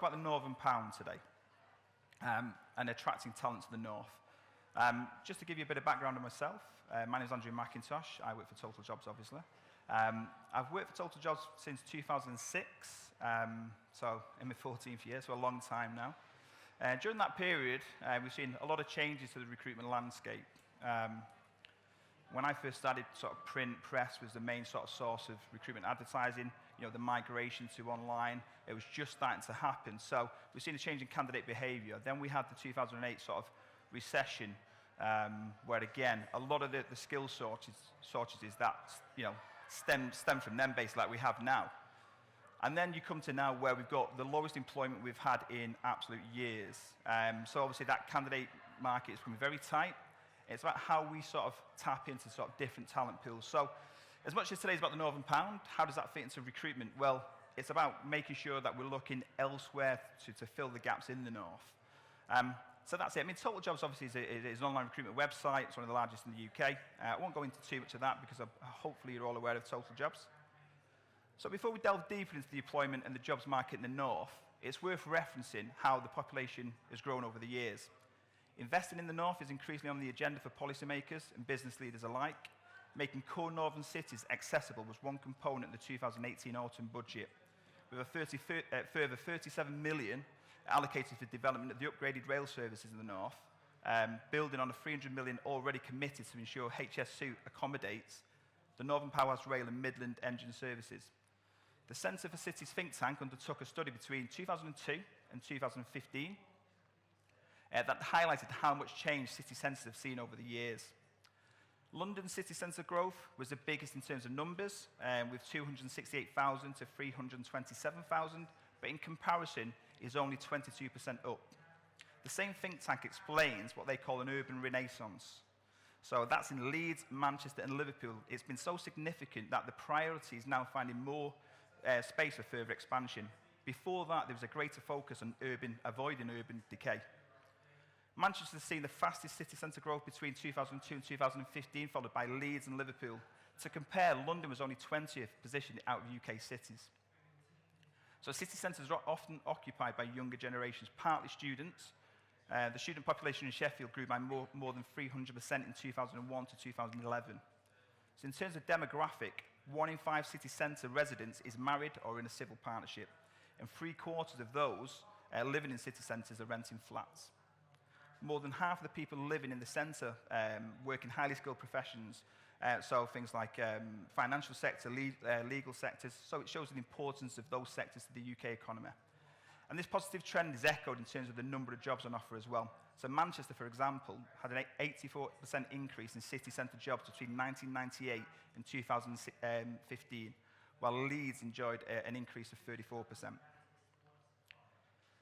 about the Northern Pound today and attracting talent to the North. Just to give you a bit of background on myself, my name is Andrew McIntosh. I work for TotalJobs, obviously. I've worked for TotalJobs since 2006, so in my 14th year, so a long time now. During that period, we've seen a lot of changes to the recruitment landscape. When I first started, sort of print press was the main sort of source of recruitment advertising. You know, the migration to online, it was just starting to happen. So we've seen a change in candidate behavior. Then we had the 2008 sort of recession, where again, a lot of the skill shortages that, you know, stem from them basically like we have now. And then you come to now where we've got the lowest employment we've had in absolute years. So obviously that candidate market is becoming very tight. It's about how we sort of tap into sort of different talent pools. So as much as today's about the Northern Pound, how does that fit into recruitment? Well, it's about making sure that we're looking elsewhere to fill the gaps in the North. So that's it. I mean, TotalJobs obviously is an online recruitment website. It's one of the largest in the UK. I won't go into too much of that because hopefully you're all aware of TotalJobs. So before we delve deeper into the employment and the jobs market in the North, it's worth referencing how the population has grown over the years. Investing in the North is increasingly on the agenda for policymakers and business leaders alike. Making core northern cities accessible was one component of the 2018 autumn budget, with a further 37 million allocated for development of the upgraded rail services in the North, building on the 300 million already committed to ensure HS2 accommodates the Northern Powerhouse Rail and Midland Engine services. The Centre for Cities think tank undertook a study between 2002 and 2015 that highlighted how much change city centres have seen over the years. London city centre growth was the biggest in terms of numbers, with 268,000 to 327,000, but in comparison is only 22% up. The same think tank explains what they call an urban renaissance. So that's in Leeds, Manchester and Liverpool. It's been so significant that the priority is now finding more space for further expansion. Before that, there was a greater focus on avoiding urban decay. Manchester has seen the fastest city centre growth between 2002 and 2015, followed by Leeds and Liverpool. To compare, London was only 20th position out of UK cities. So city centres are often occupied by younger generations, partly students. The student population in Sheffield grew by more than 300% in 2001 to 2011. So in terms of demographic, 1 in 5 city centre residents is married or in a civil partnership, and 3/4 of those living in city centres are renting flats. More than half of the people living in the centre work in highly skilled professions, so things like financial sector, legal sectors, so it shows the importance of those sectors to the UK economy. And this positive trend is echoed in terms of the number of jobs on offer as well. So Manchester, for example, had an 84% increase in city centre jobs between 1998 and 2015, while Leeds enjoyed an increase of 34%.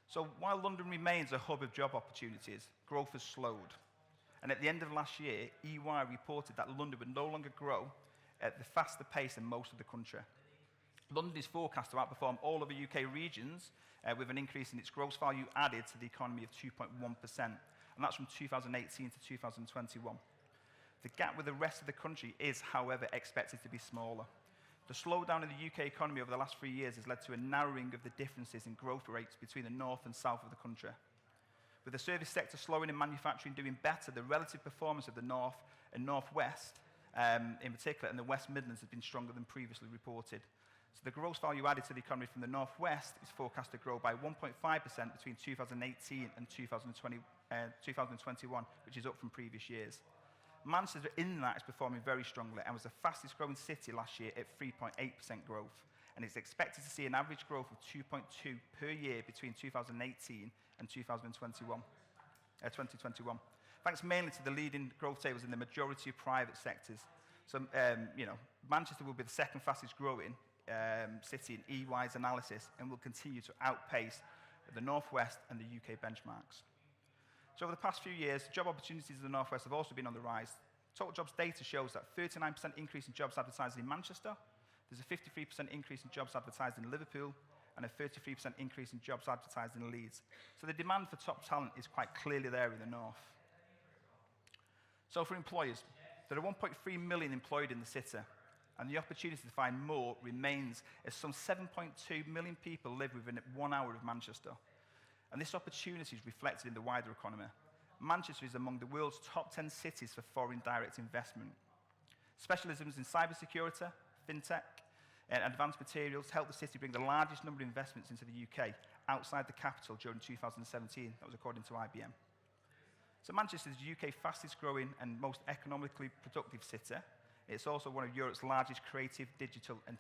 So while London remains a hub of job opportunities, growth has slowed. And at the end of last year, EY reported that London would no longer grow at the faster pace than most of the country. London is forecast to outperform all other UK regions with an increase in its gross value added to the economy of 2.1%, and that's from 2018 to 2021. The gap with the rest of the country is, however, expected to be smaller. The slowdown in the UK economy over the last 3 years has led to a narrowing of the differences in growth rates between the north and south of the country. With the service sector slowing and manufacturing doing better, the relative performance of the north and northwest, in particular, and the West Midlands has been stronger than previously reported. So the gross value added to the economy from the northwest is forecast to grow by 1.5% between 2018 and 2021, which is up from previous years. Manchester in that is performing very strongly and was the fastest growing city last year at 3.8% growth. And it's expected to see an average growth of 2.2 per year between 2018 and 2021. Thanks mainly to the leading growth tables in the majority of private sectors. So, Manchester will be the second fastest growing city in EY's analysis and will continue to outpace the Northwest and the UK benchmarks. So over the past few years, job opportunities in the Northwest have also been on the rise. TotalJobs data shows that 39% increase in jobs advertised in Manchester, there's a 53% increase in jobs advertised in Liverpool, and a 33% increase in jobs advertised in Leeds. So the demand for top talent is quite clearly there in the North. So for employers, there are 1.3 million employed in the city, and the opportunity to find more remains as some 7.2 million people live within 1 hour of Manchester. And this opportunity is reflected in the wider economy. Manchester is among the world's top 10 cities for foreign direct investment. Specialisms in cybersecurity, fintech, and advanced materials helped the city bring the largest number of investments into the UK outside the capital during 2017. That was according to IBM. So Manchester is the UK's fastest growing and most economically productive city. It's also one of Europe's largest creative, digital, and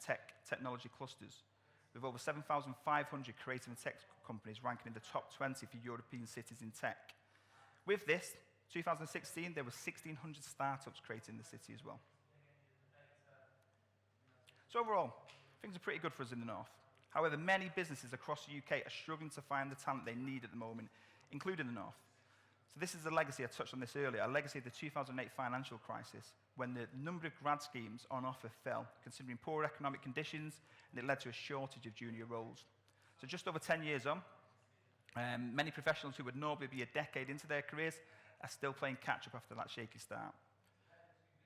technology clusters, with over 7,500 creative and tech companies ranking in the top 20 for European cities in tech. With this, 2016, there were 1,600 startups created in the city as well. So overall, things are pretty good for us in the north. However, many businesses across the UK are struggling to find the talent they need at the moment, including the north. So this is a legacy, I touched on this earlier, a legacy of the 2008 financial crisis, when the number of grad schemes on offer fell, considering poor economic conditions, and it led to a shortage of junior roles. So just over 10 years on, many professionals who would normally be a decade into their careers are still playing catch-up after that shaky start.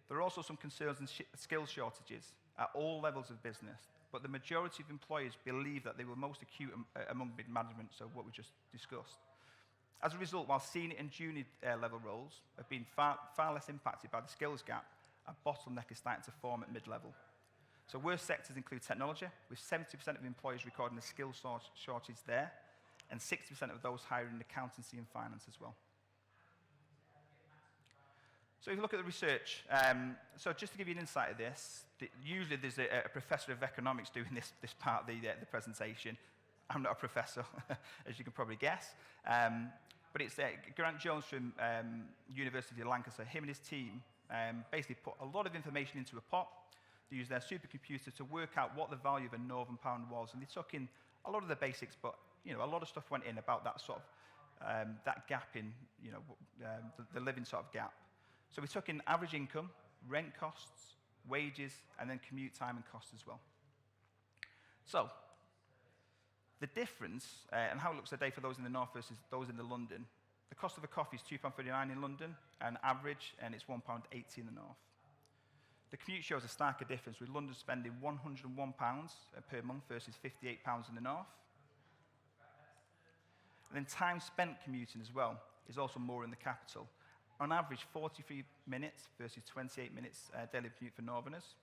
There are also some concerns and skills shortages at all levels of business, but the majority of employers believe that they were most acute among mid-management, so what we just discussed. As a result, while senior and junior level roles have been far less impacted by the skills gap, a bottleneck is starting to form at mid-level. So worst sectors include technology, with 70% of employers recording a skills shortage there, and 60% of those hiring in accountancy and finance as well. So if you look at the research, so just to give you an insight of this, usually there's a professor of economics doing this part of the presentation. I'm not a professor, as you can probably guess. But it's Grant Jones from University of Lancaster. Him and his team basically put a lot of information into a pot. They used their supercomputer to work out what the value of a Northern pound was. And they took in a lot of the basics, but a lot of stuff went in about that sort of, that gap in, the living sort of gap. So we took in average income, rent costs, wages, and then commute time and costs as well. So the difference, and how it looks today for those in the north versus those in the London, the cost of a coffee is £2.39 in London, and average, and it's £1.80 in the north. The commute shows a starker difference, with London spending £101 per month versus £58 in the north. And then time spent commuting as well is also more in the capital. On average, 43 minutes versus 28 minutes daily commute for northerners.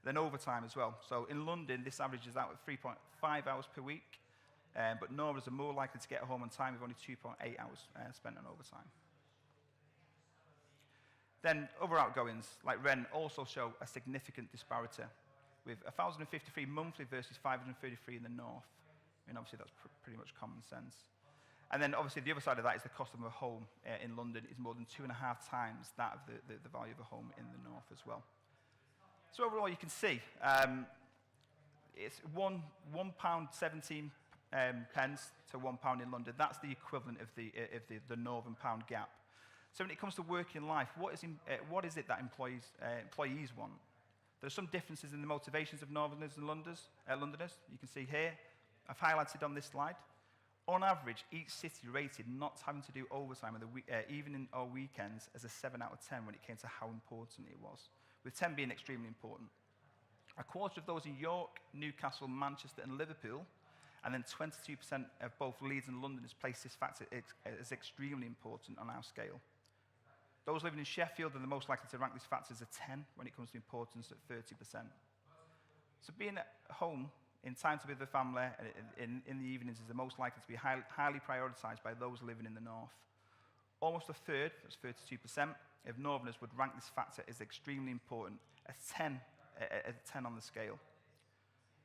Then overtime as well. So in London, this averages out at 3.5 hours per week, but northerners are more likely to get home on time with only 2.8 hours spent on overtime. Then other outgoings, like rent, also show a significant disparity, with 1,053 monthly versus 533 in the north. I mean, obviously, that's pretty much common sense. And then, obviously, the other side of that is the cost of a home in London is more than 2.5 times that of the value of a home in the north as well. So overall, you can see it's £1.17 to £1 in London. That's the equivalent of the Northern pound gap. So when it comes to working life, what is it that employees want? There are some differences in the motivations of Northerners and Londoners. You can see here, I've highlighted on this slide. On average, each city rated not having to do overtime on the evening or weekends as a 7 out of 10 when it came to how important it was, with 10 being extremely important. A quarter of those in York, Newcastle, Manchester and Liverpool, and then 22% of both Leeds and London has placed this factor as extremely important on our scale. Those living in Sheffield are the most likely to rank this factor as a 10 when it comes to importance at 30%. So being at home in time to be with the family in the evenings is the most likely to be highly prioritised by those living in the north. Almost a third, that's 32%, of northerners would rank this factor as extremely important, a 10 on the scale.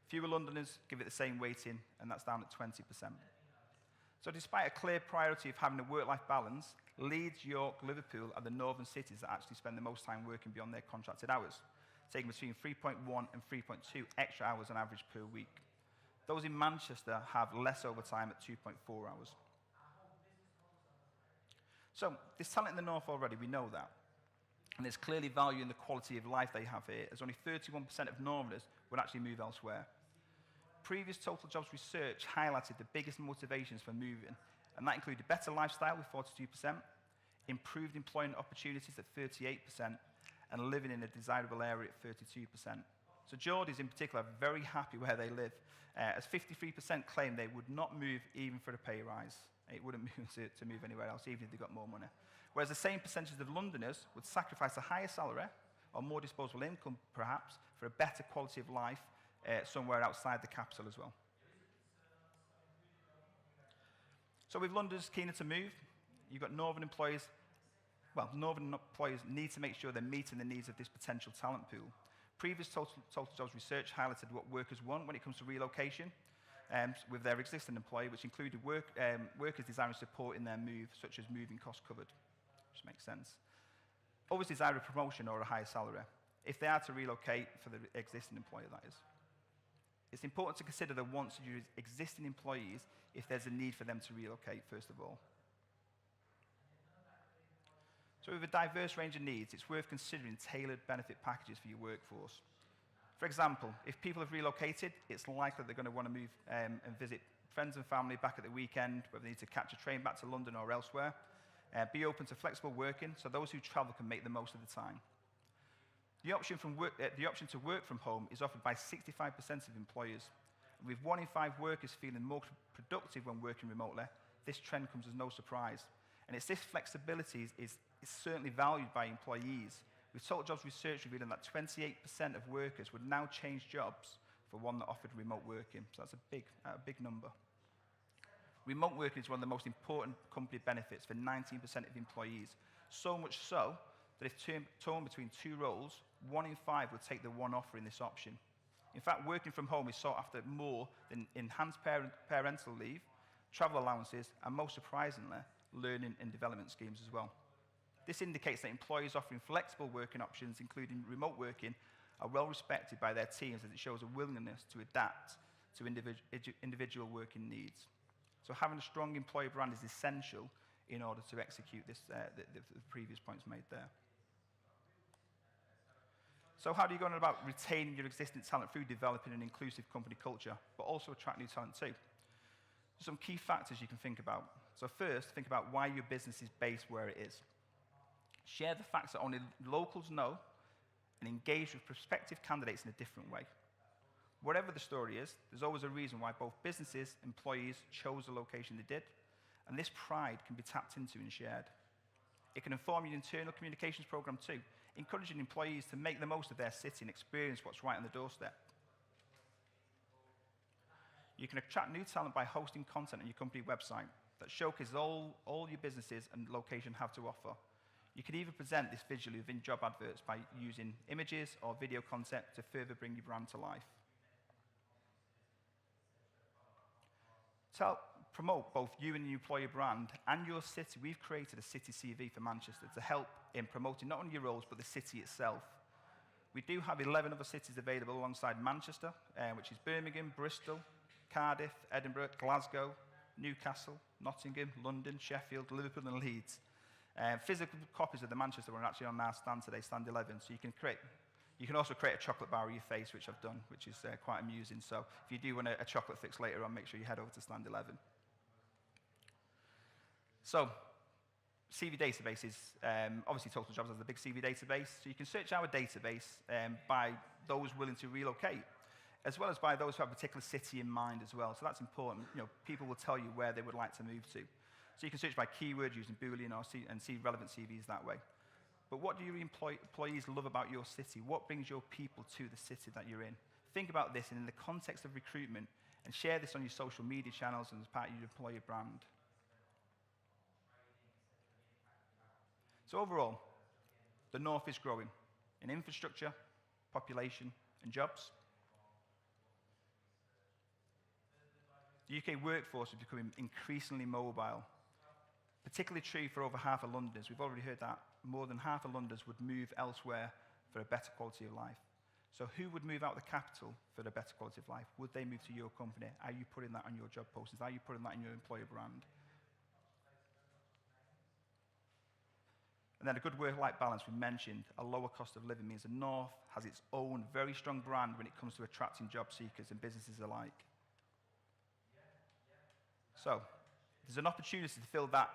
Fewer Londoners give it the same weighting, and that's down at 20%. So despite a clear priority of having a work-life balance, Leeds, York, Liverpool are the northern cities that actually spend the most time working beyond their contracted hours, taking between 3.1 and 3.2 extra hours on average per week. Those in Manchester have less overtime at 2.4 hours. So there's talent in the north already, we know that. And there's clearly value in the quality of life they have here, as only 31% of northerners would actually move elsewhere. Previous TotalJobs research highlighted the biggest motivations for moving, and that included better lifestyle with 42%, improved employment opportunities at 38%, and living in a desirable area at 32%. So Geordies in particular are very happy where they live, as 53% claim they would not move even for a pay rise. It wouldn't move to move anywhere else, even if they got more money. Whereas the same percentage of Londoners would sacrifice a higher salary or more disposable income, perhaps, for a better quality of life somewhere outside the capital as well. So with Londoners keener to move, you've got northern employers. Well, northern employers need to make sure they're meeting the needs of this potential talent pool. Previous TotalJobs research highlighted what workers want when it comes to relocation with their existing employer, which included workers desiring support in their move, such as moving costs covered, which makes sense. Always desire a promotion or a higher salary, if they are to relocate for the existing employer, that is. It's important to consider the wants of your existing employees if there's a need for them to relocate, first of all. So with a diverse range of needs, it's worth considering tailored benefit packages for your workforce. For example, if people have relocated, it's likely they're going to want to move and visit friends and family back at the weekend, whether they need to catch a train back to London or elsewhere. Be open to flexible working, so those who travel can make the most of the time. The option to work from home is offered by 65% of employers. With 1 in 5 workers feeling more productive when working remotely, this trend comes as no surprise. And it's this flexibility is certainly valued by employees, with TotalJobs research revealing that 28% of workers would now change jobs for one that offered remote working. So that's a big number. Remote working is one of the most important company benefits for 19% of employees, so much so that if torn between 2 roles, 1 in 5 would take the one offering this option. In fact, working from home is sought after more than enhanced parental leave, travel allowances, and most surprisingly, learning and development schemes as well. This indicates that employers offering flexible working options, including remote working, are well respected by their teams, as it shows a willingness to adapt to individual working needs. So having a strong employer brand is essential in order to execute this, the previous points made there. So how do you go on about retaining your existing talent through developing an inclusive company culture, but also attract new talent too? Some key factors you can think about. So first, think about why your business is based where it is. Share the facts that only locals know and engage with prospective candidates in a different way. Whatever the story is, there's always a reason why both businesses and employees chose the location they did, and this pride can be tapped into and shared. It can inform your internal communications program too, encouraging employees to make the most of their city and experience what's right on the doorstep. You can attract new talent by hosting content on your company website that showcases all your businesses and location have to offer. You can even present this visually within job adverts by using images or video content to further bring your brand to life. To help promote both you and your employer brand and your city, we've created a city CV for Manchester to help in promoting not only your roles, but the city itself. We do have 11 other cities available alongside Manchester, which is Birmingham, Bristol, Cardiff, Edinburgh, Glasgow, Newcastle, Nottingham, London, Sheffield, Liverpool and Leeds. Physical copies of the Manchester one are actually on our stand today, stand 11, so you can also create a chocolate bar of your face, which I've done, which is quite amusing. So if you do want a chocolate fix later on, make sure you head over to stand 11. So CV databases, obviously TotalJobs has a big CV database, so you can search our database by those willing to relocate, as well as by those who have a particular city in mind as well. So that's important. You know, people will tell you where they would like to move to. So you can search by keyword using Boolean and see relevant CVs that way. But what do your employees love about your city? What brings your people to the city that you're in? Think about this in the context of recruitment and share this on your social media channels and as part of your employer brand. So overall, the North is growing in infrastructure, population, and jobs. The UK workforce is becoming increasingly mobile, particularly true for over half of Londoners. We've already heard that more than half of Londoners would move elsewhere for a better quality of life. So who would move out the capital for a better quality of life? Would they move to your company? Are you putting that on your job postings? Are you putting that in your employer brand? And then a good work-life balance, we mentioned, a lower cost of living means the North has its own very strong brand when it comes to attracting job seekers and businesses alike. So, there's an opportunity to fill that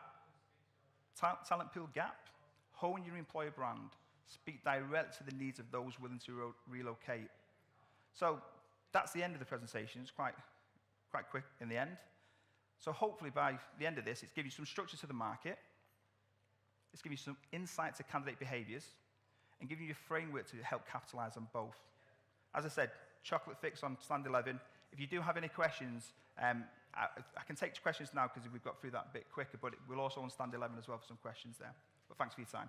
talent pool gap, hone your employer brand, speak direct to the needs of those willing to relocate. So that's the end of the presentation. It's quite quick in the end. So hopefully by the end of this, it's given you some structure to the market, it's given you some insight to candidate behaviors, and giving you a framework to help capitalize on both. As I said, chocolate fix on stand 11. If you do have any questions, I can take questions now because we've got through that a bit quicker, but we'll also on stand 11 as well for some questions there. But thanks for your time.